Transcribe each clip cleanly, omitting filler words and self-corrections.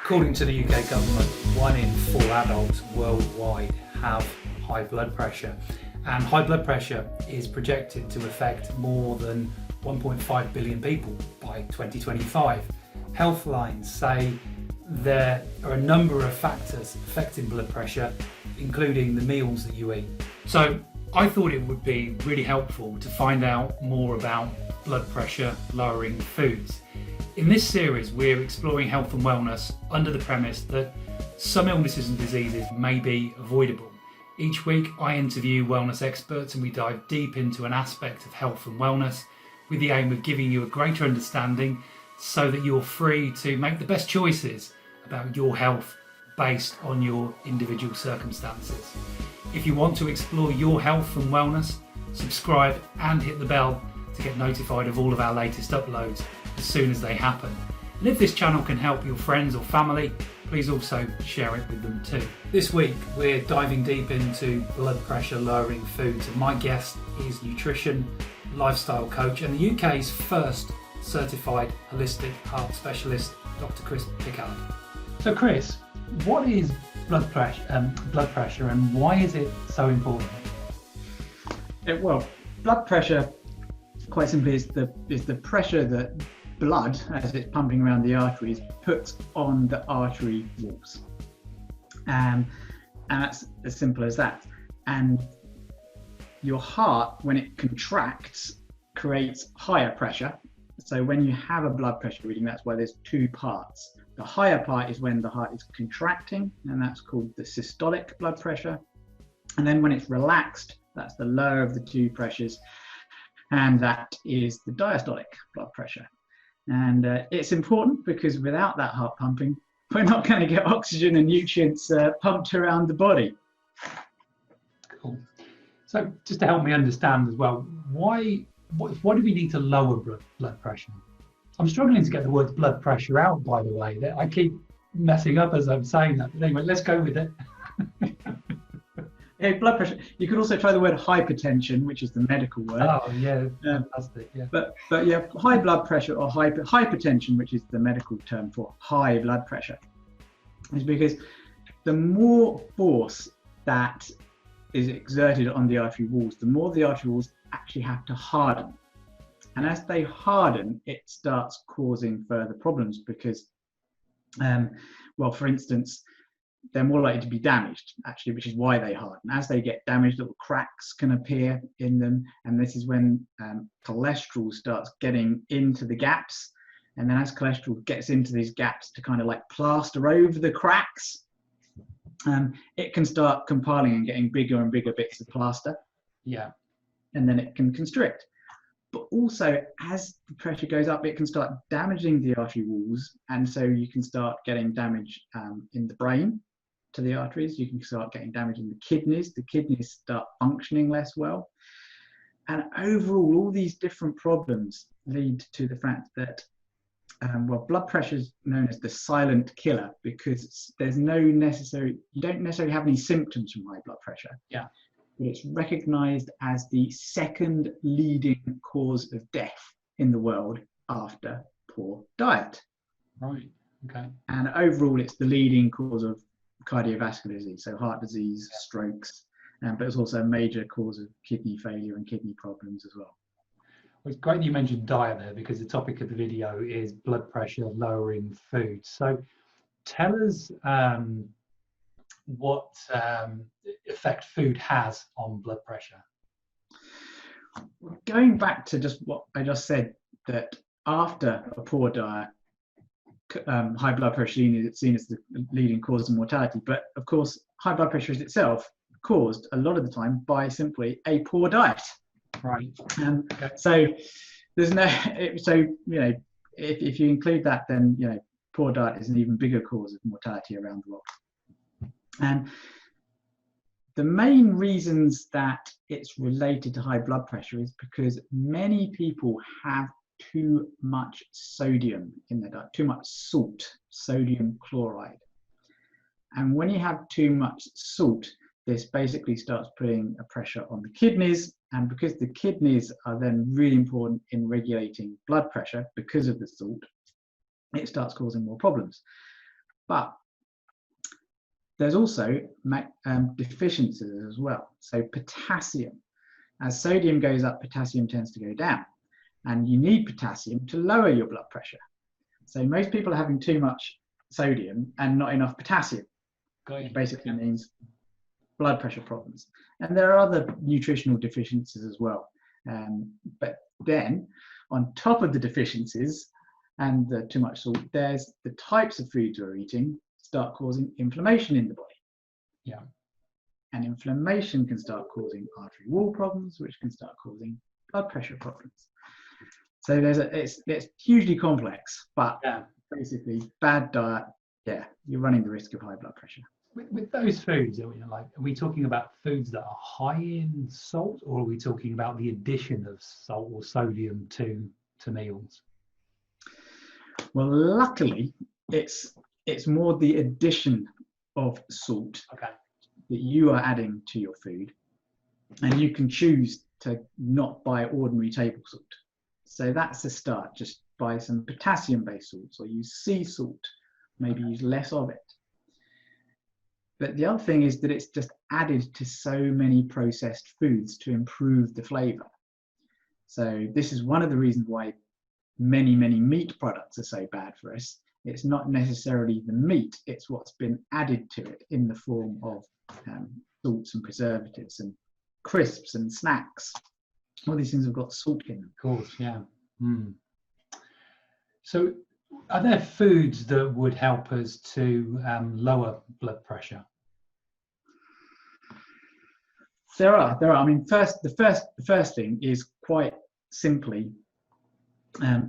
According to the UK government, 1 in 4 adults worldwide have high blood pressure, and high blood pressure is projected to affect more than 1.5 billion people by 2025. Healthlines say there are a number of factors affecting blood pressure, including the meals that you eat. So I thought it would be really helpful to find out more about blood pressure lowering foods. In this series, we're exploring health and wellness under the premise that some illnesses and diseases may be avoidable. Each week, I interview wellness experts and we dive deep into an aspect of health and wellness with the aim of giving you a greater understanding so that you're free to make the best choices about your health based on your individual circumstances. If you want to explore your health and wellness, subscribe and hit the bell to get notified of all of our latest uploads as soon as they happen. And if this channel can help your friends or family, please also share it with them too. This week we're diving deep into blood pressure lowering foods, and my guest is nutrition lifestyle coach and the UK's first certified holistic heart specialist, Dr. Chris Pickard. So Chris, what is blood pressure and why is it so important? Well, blood pressure, quite simply, is the pressure that blood, as it's pumping around the arteries, puts on the artery walls. And that's as simple as that. And your heart, when it contracts, creates higher pressure. So when you have a blood pressure reading, that's why there's two parts. The higher part is when the heart is contracting, and that's called the systolic blood pressure. And then when it's relaxed, that's the lower of the two pressures, and that is the diastolic blood pressure. And it's important because without that heart pumping, we're not going to get oxygen and nutrients pumped around the body. Cool. So just to help me understand as well, why do we need to lower blood pressure? I'm struggling to get the words blood pressure out, by the way. I keep messing up as I'm saying that. But anyway, let's go with it. Yeah, blood pressure. You could also try the word hypertension, which is the medical word. Oh yeah, fantastic. Yeah. But yeah, high blood pressure or hypertension, which is the medical term for high blood pressure, is because the more force that is exerted on the artery walls, the more the artery walls actually have to harden. And as they harden, it starts causing further problems because, well, for instance, they're more likely to be damaged, actually, which is why they harden. As they get damaged, little cracks can appear in them, and this is when cholesterol starts getting into the gaps. And then as cholesterol gets into these gaps to kind of like plaster over the cracks, it can start compiling and getting bigger and bigger bits of plaster. Yeah. And then it can constrict. But also, as the pressure goes up, it can start damaging the artery walls, and so you can start getting damage in the brain to the arteries. You can start getting damage in the kidneys. The kidneys start functioning less well. And overall, all these different problems lead to the fact that, well, blood pressure is known as the silent killer because you don't necessarily have any symptoms from high blood pressure. Yeah. But it's recognized as the second leading cause of death in the world after poor diet. Right. Okay. And overall, it's the leading cause of cardiovascular disease, so heart disease, strokes, but it's also a major cause of kidney failure and kidney problems as well. Well, it's great that you mentioned diet there because the topic of the video is blood pressure lowering foods. So tell us what effect food has on blood pressure. Going back to just what I just said, that after a poor diet, high blood pressure is seen as the leading cause of mortality. But of course, high blood pressure is itself caused a lot of the time by simply a poor diet. Right. Okay. So there's no, if you include that, then poor diet is an even bigger cause of mortality around the world. And the main reasons that it's related to high blood pressure is because many people have too much sodium in their diet, too much salt, sodium chloride. And when you have too much salt, this basically starts putting a pressure on the kidneys. And because the kidneys are then really important in regulating blood pressure because of the salt, it starts causing more problems. But there's also deficiencies as well. So potassium, as sodium goes up, potassium tends to go down, and you need potassium to lower your blood pressure. So most people are having too much sodium and not enough potassium, which basically means blood pressure problems. And there are other nutritional deficiencies as well. But then on top of the deficiencies and the too much salt, there's the types of foods we're eating start causing inflammation in the body. Yeah. And inflammation can start causing artery wall problems, which can start causing blood pressure problems. So it's hugely complex, but basically bad diet, you're running the risk of high blood pressure. With those foods, are we talking about foods that are high in salt, or are we talking about the addition of salt or sodium to meals? Well, luckily, it's more the addition of salt that you are adding to your food, and you can choose to not buy ordinary table salt. So that's a start. Just buy some potassium-based salts, or use sea salt. Maybe use less of it. But the other thing is that it's just added to so many processed foods to improve the flavor. So this is one of the reasons why many meat products are so bad for us. It's not necessarily the meat, it's what's been added to it in the form of salts and preservatives and crisps and snacks. All these things have got salt in them. Of course, yeah. So are there foods that would help us to lower blood pressure? There are. I mean, the first thing is quite simply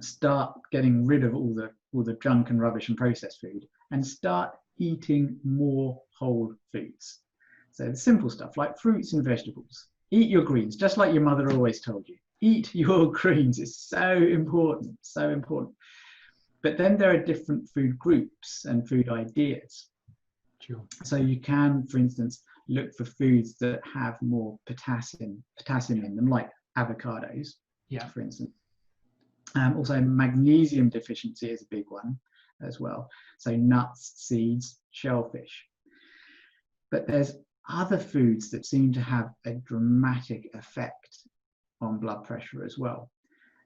start getting rid of all the junk and rubbish and processed food, and start eating more whole foods. So the simple stuff like fruits and vegetables. Eat your greens, just like your mother always told you. Eat your greens. It's so important, so important. But then there are different food groups and food ideas. Sure. So you can, for instance, look for foods that have more potassium in them, like avocados, for instance. Also, magnesium deficiency is a big one as well. So nuts, seeds, shellfish. But there's other foods that seem to have a dramatic effect on blood pressure as well.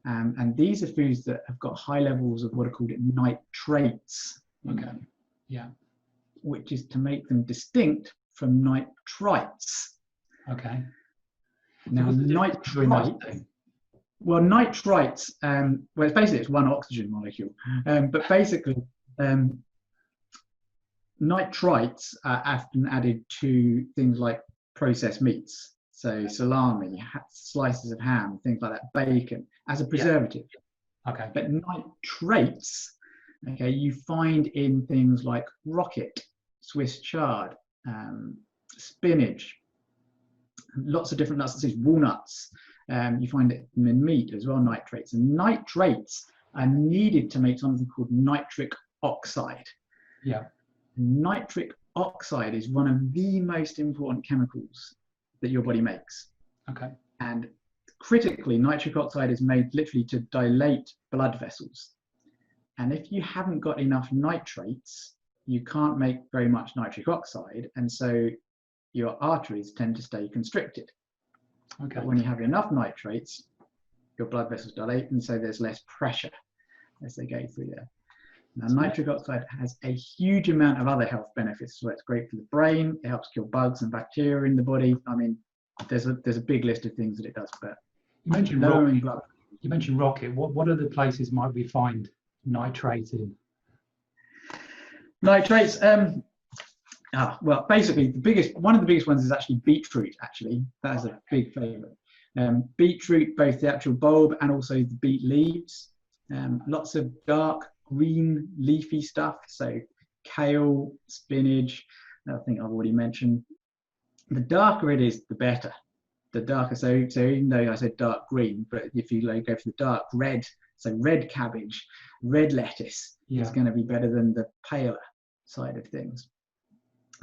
And these are foods that have got high levels of what are called nitrates. Which is to make them distinct from nitrites. Okay. Now, nitrites. Well, nitrites. Well, it's one oxygen molecule. But basically, nitrites are often added to things like processed meats. So salami, slices of ham, things like that, bacon, as a preservative. Okay. But nitrates, you find in things like rocket, Swiss chard, spinach, lots of different nuts and seeds, walnuts. You find it in meat as well, nitrates. And nitrates are needed to make something called nitric oxide. Yeah. Nitric oxide is one of the most important chemicals that your body makes. Okay. And critically, nitric oxide is made literally to dilate blood vessels. And if you haven't got enough nitrates, you can't make very much nitric oxide, and so your arteries tend to stay constricted. Okay. But when you have enough nitrates, your blood vessels dilate, and so there's less pressure as they go through there. Now, nitric oxide has a huge amount of other health benefits. So it's great for the brain. It helps kill bugs and bacteria in the body. I mean, there's a big list of things that it does. But you mentioned rocket. What other places might we find nitrate in? Nitrates. Well, basically, one of the biggest ones is actually beetroot. Actually, that is a big favourite. Beetroot, both the actual bulb and also the beet leaves. Lots of dark green leafy stuff, so kale, spinach, I think I've already mentioned. The darker it is, the better. The darker, so even though I said dark green, but if you go for the dark red, so red cabbage, red lettuce is going to be better than the paler side of things.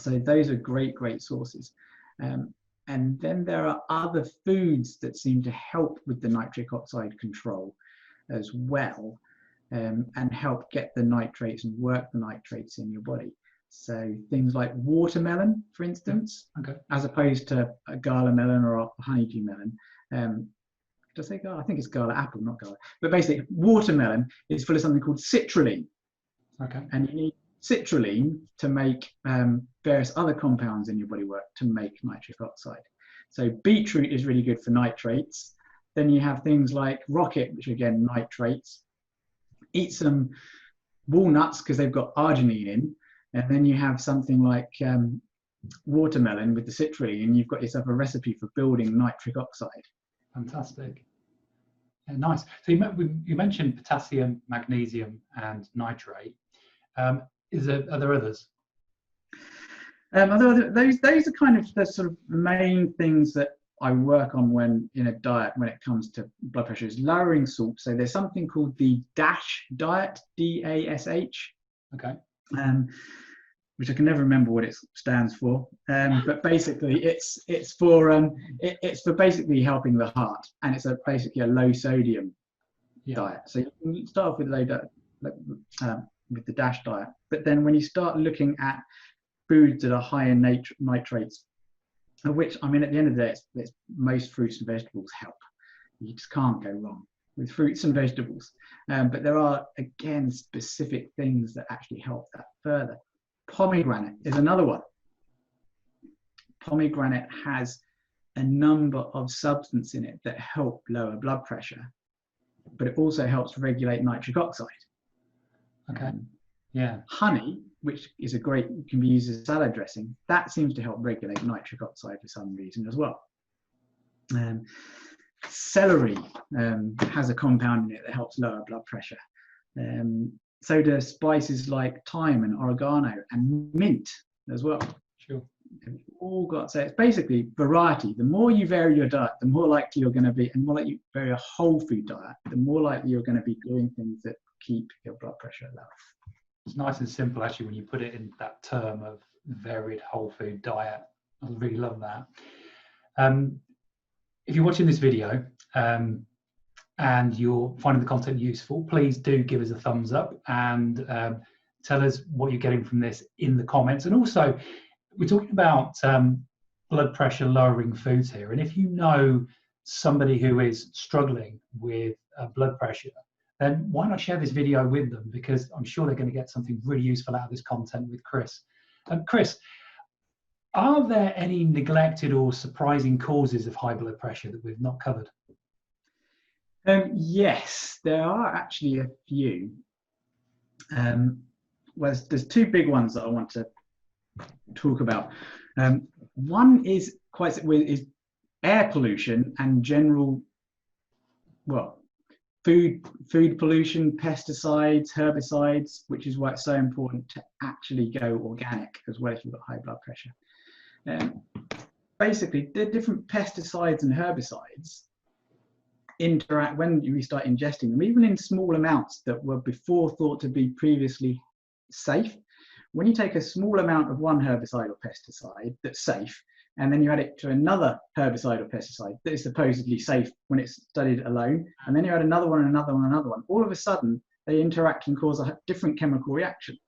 So those are great sources. And then there are other foods that seem to help with the nitric oxide control as well. And help get the nitrates and work the nitrates in your body. So things like watermelon, for instance, Okay. as opposed to a gala melon or a honeydew melon. Did I say gala? I think it's gala apple, not gala. But basically, watermelon is full of something called citrulline. Okay. And you need citrulline to make various other compounds in your body work to make nitric oxide. So beetroot is really good for nitrates. Then you have things like rocket, which are again nitrates. Eat some walnuts because they've got arginine in. And then you have something like watermelon with the citrulline, and you've got yourself a recipe for building nitric oxide. Fantastic. Yeah, nice. So you mentioned potassium, magnesium, and nitrate. Are there others? Those are kind of the sort of main things that I work on when in a diet when it comes to blood pressure, is lowering salt. So there's something called the DASH diet, DASH. Okay. Which I can never remember what it stands for, but basically it's for basically helping the heart, and it's basically a low sodium diet. So you can start off with with the DASH diet, but then when you start looking at foods that are high in nitrates, which I mean at the end of the day, it's most fruits and vegetables help. You just can't go wrong with fruits and vegetables, but there are again specific things that actually help that further. Pomegranate is another one. Pomegranate has a number of substances in it that help lower blood pressure, but it also helps regulate nitric oxide. Okay. Yeah. Honey, which is can be used as salad dressing, that seems to help regulate nitric oxide for some reason as well. Celery has a compound in it that helps lower blood pressure. So do spices like thyme and oregano and mint as well. Sure. All got, so it's basically variety. The more you vary your diet, the more likely you're going to be, and more like you vary a whole food diet, the more likely you're going to be doing things that keep your blood pressure low. It's nice and simple actually when you put it in that term of varied whole food diet. I really love that. If you're watching this video and you're finding the content useful, please do give us a thumbs up and tell us what you're getting from this in the comments. And also, we're talking about blood pressure lowering foods here. And if you know somebody who is struggling with blood pressure, then why not share this video with them? Because I'm sure they're going to get something really useful out of this content with Chris. Chris, are there any neglected or surprising causes of high blood pressure that we've not covered? Yes, there are actually a few. Well, there's two big ones that I want to talk about. One is air pollution and general, food pollution, pesticides, herbicides, which is why it's so important to actually go organic as well if you've got high blood pressure. Basically, the different pesticides and herbicides interact when you start ingesting them, even in small amounts that were before thought to be previously safe. When you take a small amount of one herbicide or pesticide that's safe, and then you add it to another herbicide or pesticide that is supposedly safe when it's studied alone, and then you add another one, another one, another one, all of a sudden they interact and cause a different chemical reaction.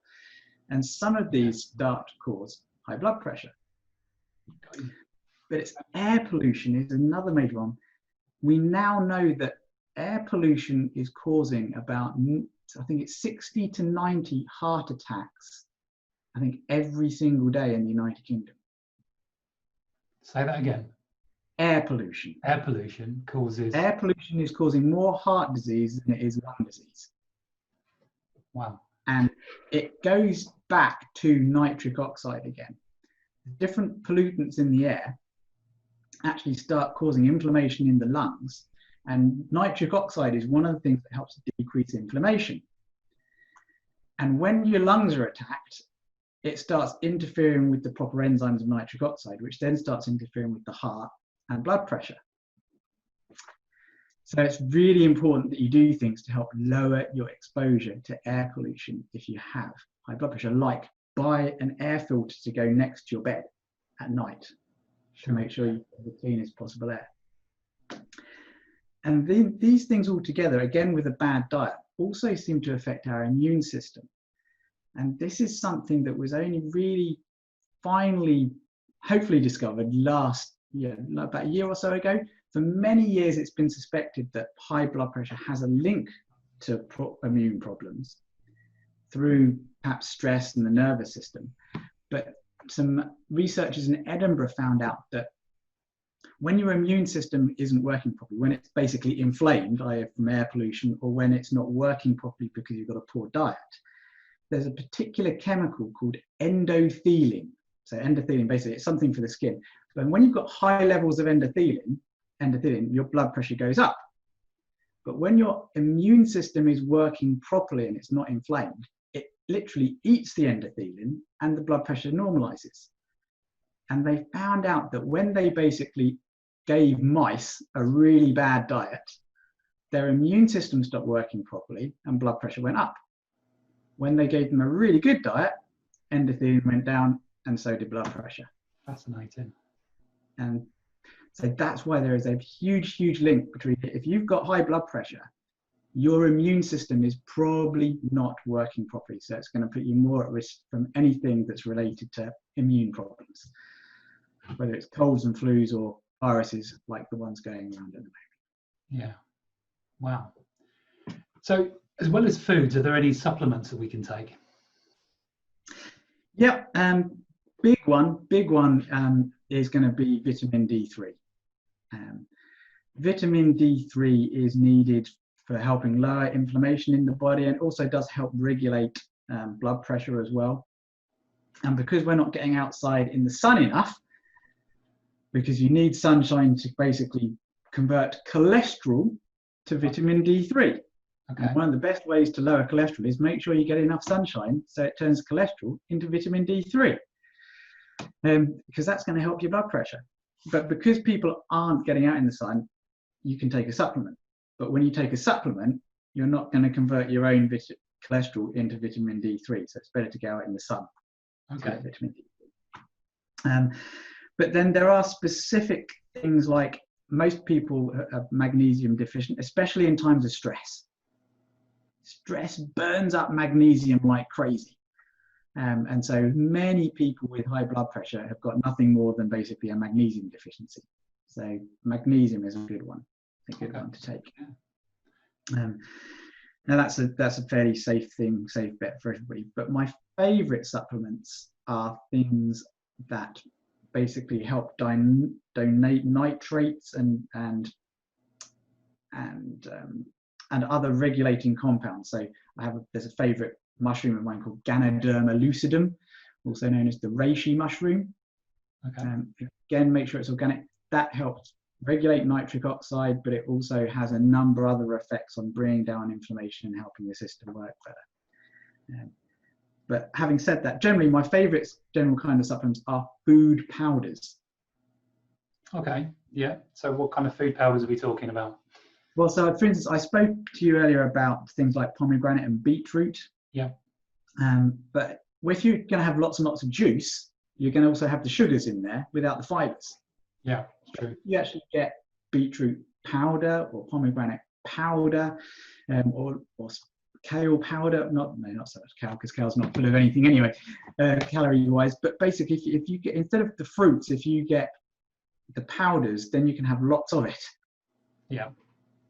And some of these start to cause high blood pressure. But it's air pollution is another major one. We now know that air pollution is causing about, I think it's 60 to 90 heart attacks, I think, every single day in the United Kingdom. Say that again. Air pollution. Air pollution causes... Air pollution is causing more heart disease than it is lung disease. Wow. And it goes back to nitric oxide again. Different pollutants in the air actually start causing inflammation in the lungs, and nitric oxide is one of the things that helps decrease inflammation. And when your lungs are attacked, it starts interfering with the proper enzymes of nitric oxide, which then starts interfering with the heart and blood pressure. So it's really important that you do things to help lower your exposure to air pollution if you have high blood pressure, like buy an air filter to go next to your bed at night to make sure you have the cleanest possible air. And these things all together, again with a bad diet, also seem to affect our immune system. And this is something that was only really finally, hopefully discovered last year, about a year or so ago. For many years, it's been suspected that high blood pressure has a link to immune problems through perhaps stress in the nervous system. But some researchers in Edinburgh found out that when your immune system isn't working properly, when it's basically inflamed, either from air pollution, or when it's not working properly because you've got a poor diet, there's a particular chemical called endothelin. So endothelin, basically, it's something for the skin. But when you've got high levels of endothelin, your blood pressure goes up. But when your immune system is working properly and it's not inflamed, it literally eats the endothelin and the blood pressure normalizes. And they found out that when they basically gave mice a really bad diet, their immune system stopped working properly and blood pressure went up. When they gave them a really good diet, endothelin went down and so did blood pressure. Fascinating. And so that's why there is a huge, huge link between, if you've got high blood pressure, your immune system is probably not working properly. So it's going to put you more at risk from anything that's related to immune problems, whether it's colds and flus or viruses like the ones going around at the moment. Yeah. Wow. So as well as foods, are there any supplements that we can take? Yeah, big one is going to be vitamin D3. Vitamin D3 is needed for helping lower inflammation in the body, and also does help regulate blood pressure as well. And because we're not getting outside in the sun enough, because you need sunshine to basically convert cholesterol to vitamin D3. Okay. And one of the best ways to lower cholesterol is make sure you get enough sunshine so it turns cholesterol into vitamin D3, because that's going to help your blood pressure. But because people aren't getting out in the sun, you can take a supplement. But when you take a supplement, you're not going to convert your own cholesterol into vitamin D3. So it's better to go out in the sun. Okay. Vitamin D3. But then there are specific things, like most people are magnesium deficient, especially in times of stress. Stress burns up magnesium like crazy. And so many people with high blood pressure have got nothing more than basically a magnesium deficiency. So magnesium is a good one one to take. Now that's a fairly safe bet for everybody. But my favorite supplements are things that basically help donate nitrates and other regulating compounds. So there's a favorite mushroom of mine called Ganoderma lucidum, also known as the reishi mushroom. Okay. Again, make sure it's organic. That helps regulate nitric oxide, but it also has a number of other effects on bringing down inflammation and helping the system work better. But having said that, generally my favorite general kind of supplements are food powders. Okay, yeah. So what kind of food powders are we talking about? Well, so for instance, I spoke to you earlier about things like pomegranate and beetroot. Yeah. But if you're going to have lots and lots of juice, you're going to also have the sugars in there without the fibers. Yeah, true. You actually get beetroot powder or pomegranate powder, or kale powder. Not so much kale, because kale's not full of anything anyway, calorie-wise. But basically, if you get, instead of the fruits, if you get the powders, then you can have lots of it. Yeah.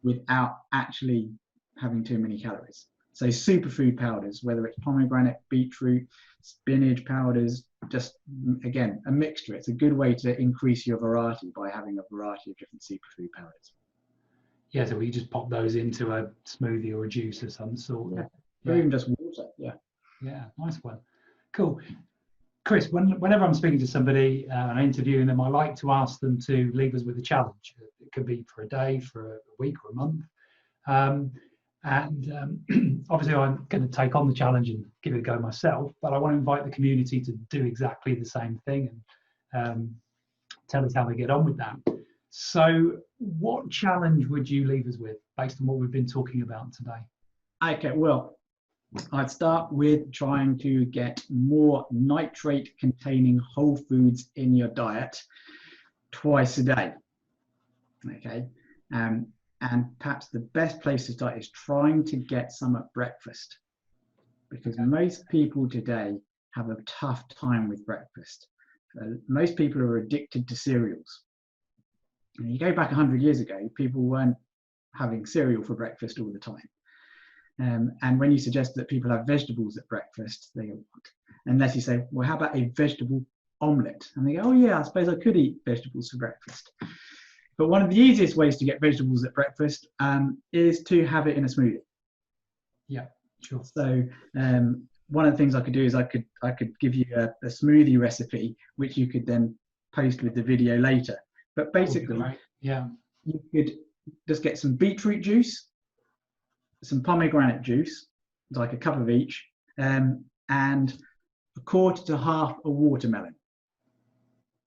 Without actually having too many calories. So superfood powders, whether it's pomegranate, beetroot, spinach powders, just again a mixture. It's a good way to increase your variety by having a variety of different superfood powders. Yeah, so we just pop those into a smoothie or a juice of some sort. Yeah. Or even just water. Yeah. Yeah, nice one. Cool. Chris, whenever I'm speaking to somebody and interviewing them, I like to ask them to leave us with a challenge. It could be for a day, for a week or a month. Obviously I'm going to take on the challenge and give it a go myself, but I want to invite the community to do exactly the same thing and tell us how they get on with that. So what challenge would you leave us with based on what we've been talking about today? Okay, well, I'd start with trying to get more nitrate containing whole foods in your diet twice a day. Okay. And perhaps the best place to start is trying to get some at breakfast. because most people today have a tough time with breakfast. Most people are addicted to cereals. And you go back 100 years ago, people weren't having cereal for breakfast all the time. And when you suggest that people have vegetables at breakfast, they go, what? Unless you say, well, how about a vegetable omelette? And they go, oh yeah, I suppose I could eat vegetables for breakfast. But one of the easiest ways to get vegetables at breakfast is to have it in a smoothie. Yeah, sure. So one of the things I could do is I could give you a smoothie recipe, which you could then post with the video later. But basically, yeah, you could just get some beetroot juice, some pomegranate juice, like a cup of each, and a quarter to half a watermelon.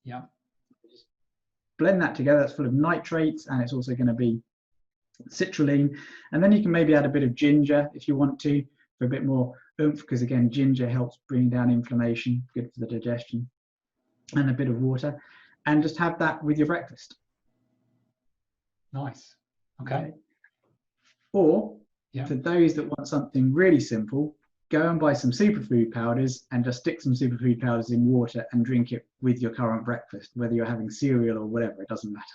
Yeah. Blend that together. It's full of nitrates, and it's also going to be citrulline. And then you can maybe add a bit of ginger if you want to, for a bit more oomph, because again, ginger helps bring down inflammation, good for the digestion, and a bit of water, and just have that with your breakfast. Nice. Okay. Or for those that want something really simple, go and buy some superfood powders and just stick some superfood powders in water and drink it with your current breakfast, whether you're having cereal or whatever, it doesn't matter.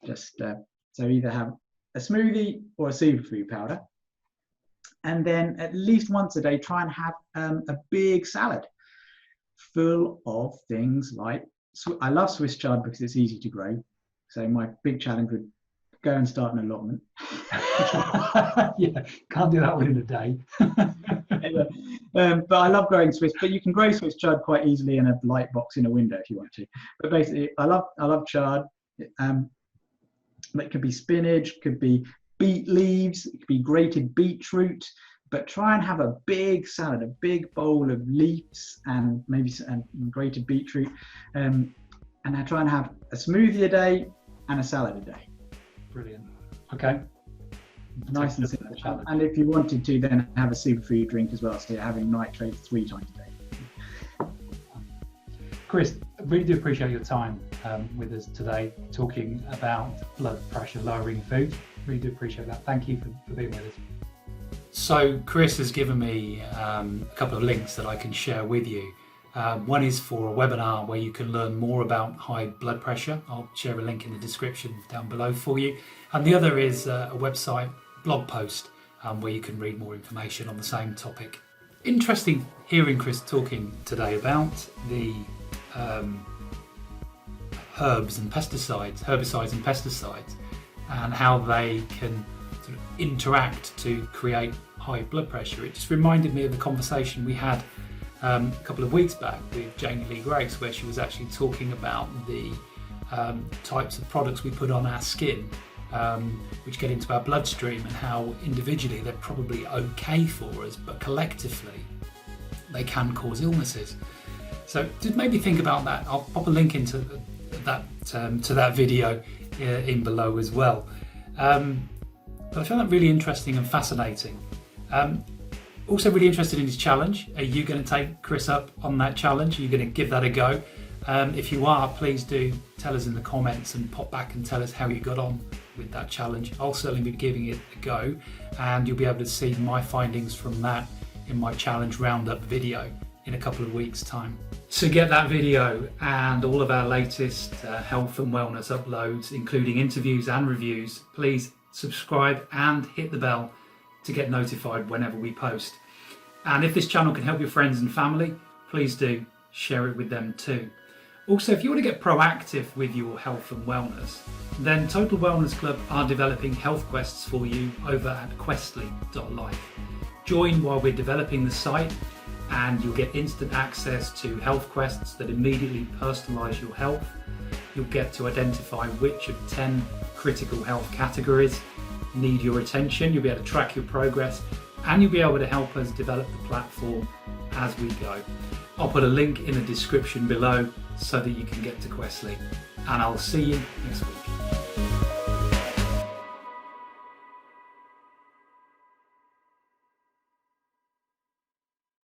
Just so either have a smoothie or a superfood powder, and then at least once a day try and have a big salad full of things like, I love Swiss chard because it's easy to grow. So my big challenge would go and start an allotment. Yeah, can't do that within a day. But I love growing Swiss, but you can grow Swiss chard quite easily in a light box in a window if you want to. But basically, I love chard. It could be spinach, could be beet leaves, it could be grated beetroot, but try and have a big salad, a big bowl of leaves and maybe some grated beetroot, and I try and have a smoothie a day and a salad a day. Brilliant. Okay. Nice and simple. And if you wanted to, then have a superfood drink as well, so you're having nitrates 3 times a day. Chris, I really do appreciate your time with us today, talking about blood pressure lowering food. Really do appreciate that. Thank you for being with us. So Chris has given me a couple of links that I can share with you. One is for a webinar where you can learn more about high blood pressure. I'll share a link in the description down below for you. And the other is a website blog post where you can read more information on the same topic. Interesting hearing Chris talking today about the herbicides and pesticides, and how they can sort of interact to create high blood pressure. It just reminded me of the conversation we had a couple of weeks back with Jamie Lee Grace, where she was actually talking about the types of products we put on our skin, which get into our bloodstream, and how individually they're probably okay for us, but collectively they can cause illnesses. So just maybe think about that. I'll pop a link into that to that video in below as well. But I found that really interesting and fascinating. Also really interested in his challenge. Are you going to take Chris up on that challenge? Are you going to give that a go? If you are, please do tell us in the comments and pop back and tell us how you got on with that challenge. I'll certainly be giving it a go, and you'll be able to see my findings from that in my challenge roundup video in a couple of weeks' time. So get that video and all of our latest health and wellness uploads, including interviews and reviews. Please subscribe and hit the bell to get notified whenever we post. And if this channel can help your friends and family, please do share it with them too. Also, if you want to get proactive with your health and wellness, then Total Wellness Club are developing health quests for you over at questly.life. Join while we're developing the site, and you'll get instant access to health quests that immediately personalise your health. You'll get to identify which of 10 critical health categories need your attention. You'll be able to track your progress, and you'll be able to help us develop the platform as we go. I'll put a link in the description below so that you can get to Questly, and I'll see you next week.